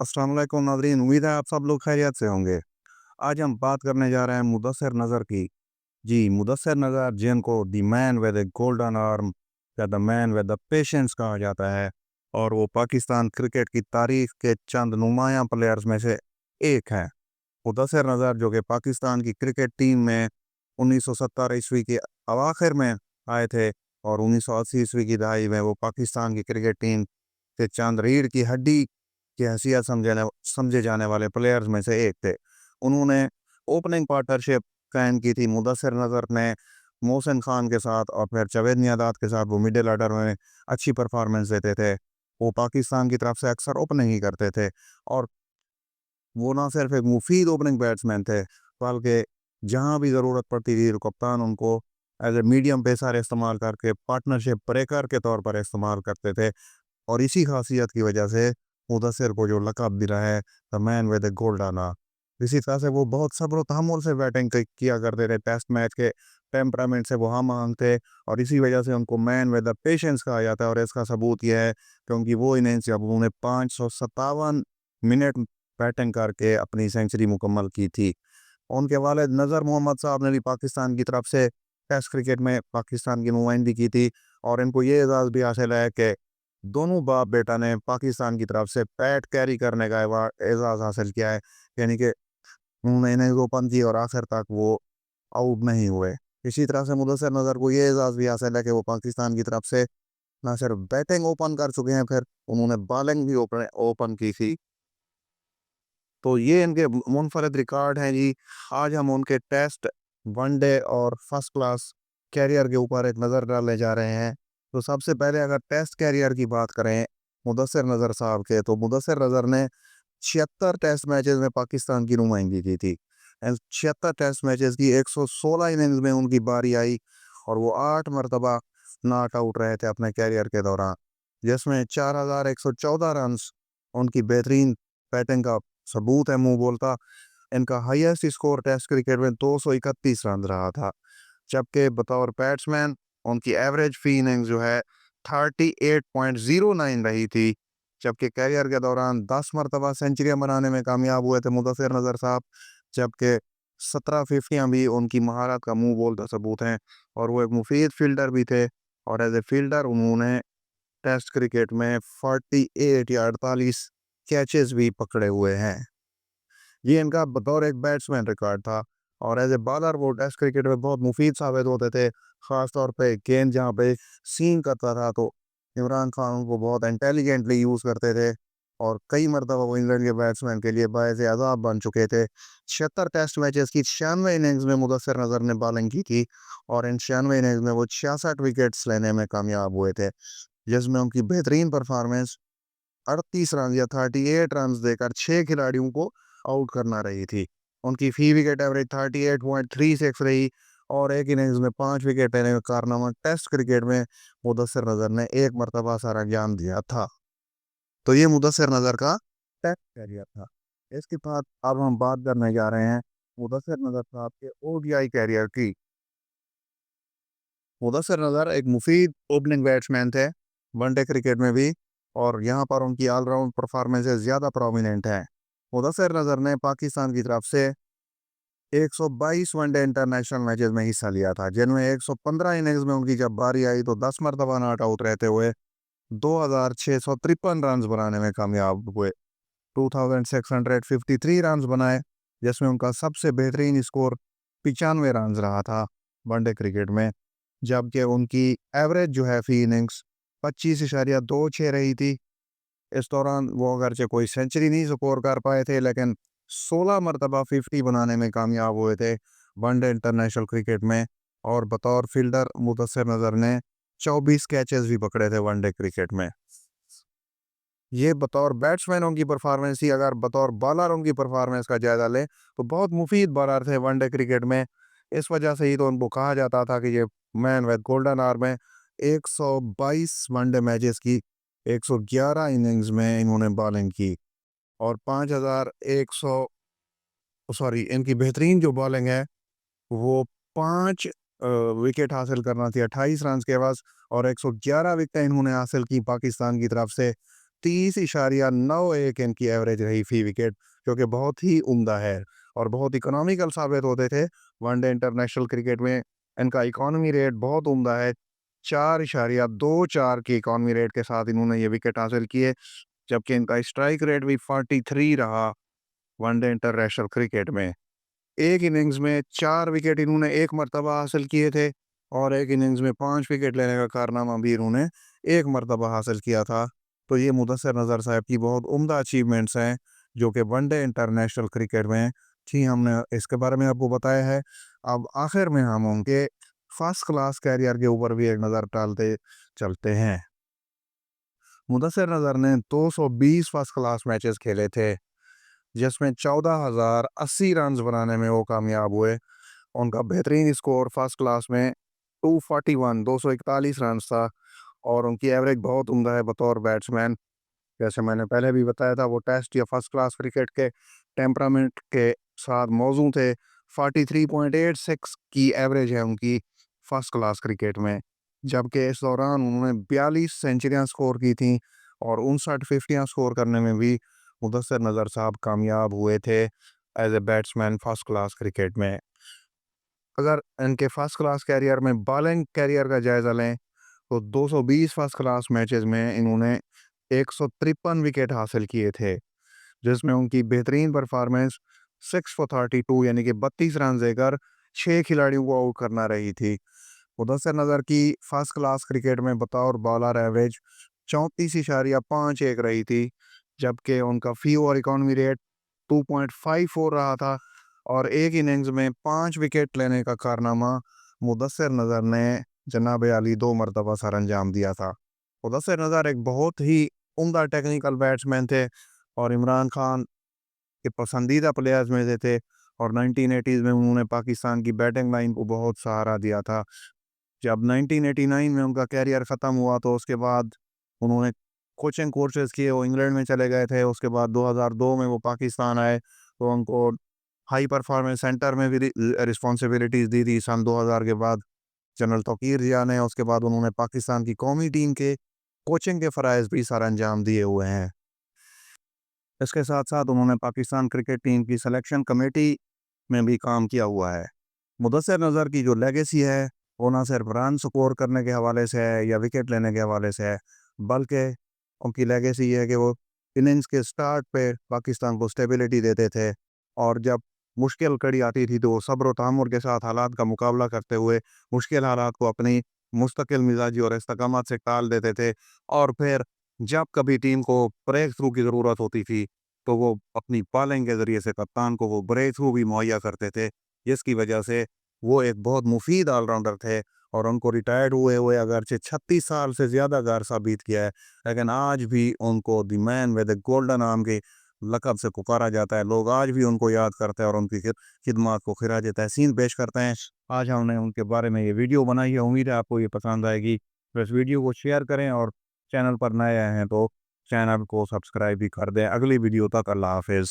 अस्सलाम वालेकुम नाज़रीन, उम्मीद है आप सब लोग खैरियत से होंगे। आज हम बात करने जा रहे हैं मुदस्सिर नज़र की। जी, मुदस्सिर नज़र जिनको the man with the golden arm या the man with the patience कहा जाता है, और वो पाकिस्तान क्रिकेट की तारीख के चंद नुमायाँ प्लेयर्स में से एक हैं। मुदस्सिर नज़र जो कि पाकिस्तान की क्रिकेट टीम में 1970 ईस्वी के अवाखिर में आए थे, और 1980 ईस्वी की दहाई में वो पाकिस्तान की क्रिकेट टीम के चंद रीढ़ की हड्डी की हैसियत समझे जाने वाले प्लेयर्स में से एक थे। उन्होंने ओपनिंग पार्टनरशिप कायम की थी मुदस्सिर नज़र ने मोहसिन खान के साथ, और फिर जावेद मियांदाद के साथ वो मिडिल ऑर्डर में अच्छी परफॉर्मेंस देते थे। वो पाकिस्तान की तरफ से अक्सर ओपनिंग ही करते थे, और वो ना सिर्फ एक मुफीद ओपनिंग बैट्समैन थे, बल्कि जहाँ भी ज़रूरत पड़ती थी तो कप्तान उनको एज ए मीडियम पेसर इस्तेमाल करके पार्टनरशिप ब्रेकर के तौर पर इस्तेमाल करते थे। और इसी खासियत की वजह से मुदस्सिर को जो लक़ब मिला है the man with the golden arm. इसी तरह से वो बहुत सब्र व तहम्मुल से बैटिंग किया करते थे। टेस्ट मैच के टेम्परामेंट से वो हम आहंग थे, और इसी वजह से उनको मैन विद द पेशेंस कहा जाता है। और इसका सबूत यह है कि उनकी वो इनिंग्स जब उन्होंने 557 मिनट बैटिंग करके अपनी सेंचुरी मुकम्मल की थी। उनके वालिद नज़र मोहम्मद साहब ने भी पाकिस्तान की तरफ से टेस्ट क्रिकेट में पाकिस्तान की नुमाइंदगी की थी, और इनको ये एजाज़ भी हासिल है कि दोनों बाप बेटा ने पाकिस्तान की तरफ से पैट कैरी करने का एजाज़ हासिल किया है। यानी कि उन्होंने इनिंग्स ओपन की और आखिर तक वो आउट नहीं हुए। इसी तरह से मुदस्सिर नज़र को ये एजाज़ भी हासिल है कि वो पाकिस्तान की तरफ से ना सिर्फ बैटिंग ओपन कर चुके हैं, फिर उन्होंने बॉलिंग भी ओपन की थी। तो ये इनके मुनफरद रिकॉर्ड हैं जी। आज हम उनके टेस्ट, वनडे और फर्स्ट क्लास कैरियर के ऊपर एक नज़र डालने जा रहे हैं। तो सबसे पहले अगर टेस्ट कैरियर की बात करें मुदस्सिर नज़र साहब के, तो मुदस्सिर नज़र ने 76 टेस्ट मैचेस में पाकिस्तान की नुमाइंदगी की थी। एंड 76 टेस्ट मैचेस की 116 इनिंग्स में उनकी बारी आई, और वो 8 मरतबा नॉट आउट रहे थे अपने कैरियर के दौरान, जिसमें 4114 रन उनकी बेहतरीन बैटिंग का सबूत है, मुंह बोलता। इनका हाईएस्ट स्कोर टेस्ट क्रिकेट में 231 रन रहा था, जबकि बतौर बैट्समैन उनकी एवरेज फी इनिंग्स जो है 38.09 रही थी। जबकि कैरियर के दौरान 10 मरतबा सेंचुरियां बनाने में कामयाब हुए थे मुदस्सिर नज़र साहब, जबकि 17 फिफ्टियां भी उनकी महारत का मुंह बोलता सबूत हैं। और वो एक मुफीद फील्डर भी थे, और एज ए फील्डर उन्होंने टेस्ट क्रिकेट में 48 या 48 कैचेस भी पकड़े हुए हैं। ये इनका बतौर एक बैट्समैन रिकॉर्ड था, और एज ए बॉलर वो टेस्ट क्रिकेट में बहुत मुफीद साबित होते थे। ख़ास तौर पे गेंद जहाँ पे सीम करता था, तो इमरान खान उनको बहुत इंटेलिजेंटली यूज़ करते थे, और कई मरतबा वो इंग्लैंड के बैट्समैन के लिए बायस अज़ाब बन चुके थे। 76 टेस्ट मैचेस की 96 इनिंग्स में मुदस्सिर नज़र ने बॉलिंग की थी, और इन 96 इनिंग्स में वो 66 विकेट्स लेने में कामयाब हुए थे, जिसमें उनकी बेहतरीन परफॉर्मेंस 38 रन या 38 रन्स देकर 6 खिलाड़ियों को आउट करना रही थी। उनकी फी विकेट एवरेज 38.36 रही, और एक इनिंग्स में 5 विकेट लेने का कारनामा टेस्ट क्रिकेट में मुदस्सिर नज़र ने एक मरतबा सर अंजाम दिया था। तो ये मुदस्सिर नज़र का टेस्ट कैरियर था। इसके बाद अब हम बात करने जा रहे हैं मुदस्सिर नज़र साहब के ओडीआई कैरियर की। मुदस्सिर नज़र एक मुफीद ओपनिंग बैट्समैन थे, वनडे क्रिकेट में भी, और यहाँ पर उनकी ऑलराउंड परफॉर्मेंसेस ज़्यादा प्रोमिनेंट हैं। मुदस्सिर नज़र ने पाकिस्तान की तरफ से 122 वनडे इंटरनेशनल मैचेस में हिस्सा लिया था, जिनमें 115 इनिंग्स में उनकी जब बारी आई तो 10 मरतबा नॉट आउट रहते हुए 2653 रन बनाने में कामयाब हुए। 2653 रन बनाए, जिसमें उनका सबसे बेहतरीन स्कोर 95 रन रहा था वनडे क्रिकेट में। जबकि उनकी एवरेज जो है फी इनिंग्स 25.26 रही थी। इस दौरान वो अगरचे कोई सेंचुरी नहीं स्कोर कर पाए थे, लेकिन 16 मरतबा 50 बनाने में कामयाब हुए थे वनडे इंटरनेशनल क्रिकेट में। और बतौर फील्डर मुदस्सिर नज़र ने 24 कैचेस भी पकड़े थे वनडे क्रिकेट में। ये बतौर बैट्समैन उनकी परफॉर्मेंस थी। अगर बतौर बॉलर उनकी परफॉर्मेंस का जायज़ा लें तो बहुत मुफीद बॉलर थे वनडे क्रिकेट में। इस वजह से ही तो उनको कहा जाता था कि ये मैन विद गोल्डन आर्म है। 122 वनडे मैचेस की 111 इनिंग्स में इन्होंने बॉलिंग की, और 5100 सॉरी, इनकी बेहतरीन जो बॉलिंग है वो 5 विकेट हासिल करना थी 28 रन के एवज़, और 111 विकेटें इन्होंने हासिल की पाकिस्तान की तरफ से 30.91 इनकी एवरेज रही फी विकेट, जो कि बहुत ही उम्दा है और बहुत इकोनॉमिकल साबित होते थे। वनडे इंटरनेशनल क्रिकेट में इनका इकॉनमी रेट बहुत उम्दा है। 4.24 की इकॉनमी रेट के साथ इन्होंने ये विकेट हासिल किए, जबकि इनका स्ट्राइक रेट भी 43 रहा वनडे इंटरनेशनल क्रिकेट में। एक इनिंग्स में 4 विकेट इन्होंने एक मर्तबा हासिल किए थे और एक इनिंग्स में 5 विकेट लेने का कारनामा भी इन्होंने एक मर्तबा हासिल किया था। तो ये मुदस्सिर नज़र साहब की बहुत उम्दा अचीवमेंट्स हैं, जो कि वनडे इंटरनेशनल क्रिकेट में थी। हमने इसके बारे में आपको बताया है। अब आखिर में हम उनके फर्स्ट क्लास कैरियर के ऊपर भी एक नज़र डालते चलते हैं। मुदस्सिर नज़र ने 220 फर्स्ट क्लास मैचेस खेले थे, जिसमें 14,080 रन बनाने में वो कामयाब हुए। उनका बेहतरीन स्कोर फर्स्ट क्लास में 241 रन था और उनकी एवरेज बहुत उम्दा है बतौर बैट्समैन। जैसे मैंने पहले भी बताया था, वो टेस्ट या फर्स्ट क्लास क्रिकेट के टेम्परामेंट के साथ मौजू थे। 43.86 की एवरेज है उनकी फर्स्ट क्लास क्रिकेट में, जबकि इस दौरान उन्होंने 42 सेंचुरियां स्कोर की थी और 59 फिफ्टियां स्कोर करने में भी मुदस्सिर नज़र साहब कामयाब हुए थे as a batsman first class cricket में। अगर इनके फर्स्ट क्लास कैरियर में बॉलिंग कैरियर का जायज़ा लें, तो 220 फर्स्ट क्लास मैचेस में इन्होंने 153 विकेट हासिल किए थे, जिसमें उनकी बेहतरीन परफॉर्मेंस 6 फॉर 32 यानी कि 32 रन देकर 6 खिलाड़ियों को आउट करना रही थी। मुदस्सिर नज़र की फर्स्ट क्लास क्रिकेट में बतौर बॉलर एवरेज 34.51 रही थी, जबकि उनका फी ओवर इकॉनमी रेट 2.54 रहा था और एक इनिंग्स में 5 विकेट लेने का कारनामा मुदस्सिर नज़र ने जनाब अली 2 मरतबा सर अंजाम दिया था। मुदस्सिर नज़र एक बहुत ही उम्दा टेक्निकल बैट्समैन थे और इमरान खान के पसंदीदा प्लेयर्स में से थे और 1980s में उन्होंने पाकिस्तान की बैटिंग लाइन को बहुत सहारा दिया था। जब 1989 में उनका कैरियर ख़त्म हुआ, तो उसके बाद उन्होंने कोचिंग कोर्सेज़ किए, वो इंग्लैंड में चले गए थे। उसके बाद 2002 में वो पाकिस्तान आए, तो उनको हाई परफॉर्मेंस सेंटर में भी रिस्पॉन्सिबिलिटीज़ दी थी सन 2000 के बाद जनरल तौकीर जिया ने। उसके बाद उन्होंने पाकिस्तान की कौमी टीम के कोचिंग के फ़राइज़ भी सर अंजाम दिए हुए हैं। इसके साथ-साथ उन्होंने पाकिस्तान क्रिकेट टीम की सिलेक्शन कमेटी में भी काम किया हुआ है। मुदस्सिर नज़र की जो लेगेसी है, वो ना सिर्फ रन स्कोर करने के हवाले से है या विकेट लेने के हवाले से है, बल्कि उनकी लेगेसी ये है कि वो इनिंग्स के स्टार्ट पे पाकिस्तान को स्टेबिलिटी देते थे और जब मुश्किल कड़ी आती थी, तो वो सब्र और तहम्मुल के साथ हालात का मुकाबला करते हुए मुश्किल हालात को अपनी मुस्तकिल मिजाजी और इस्तकामत से टाल देते थे। और फिर जब कभी टीम को ब्रेक थ्रू की ज़रूरत होती थी, तो वो अपनी बॉलिंग के ज़रिए से कप्तान को वो ब्रेक थ्रू भी मुहैया करते थे, जिसकी वजह से वो एक बहुत मुफीद ऑलराउंडर थे। और उनको रिटायर्ड हुए हुए अगरचे 36 साल से ज़्यादा का अरसा बीत गया है, लेकिन आज भी उनको the man with the golden arm के लक़ब से पुकारा जाता है। लोग आज भी उनको याद करते हैं और उनकी खिदमत को खिराज तहसीन पेश करते हैं। आज हमने उनके बारे में ये वीडियो बनाई है, उम्मीद है आपको ये पसंद आएगी। तो इस वीडियो को शेयर करें और चैनल पर नए आए हैं तो चैनल को सब्सक्राइब भी कर दें। अगली वीडियो तक अल्लाह हाफ़िज़।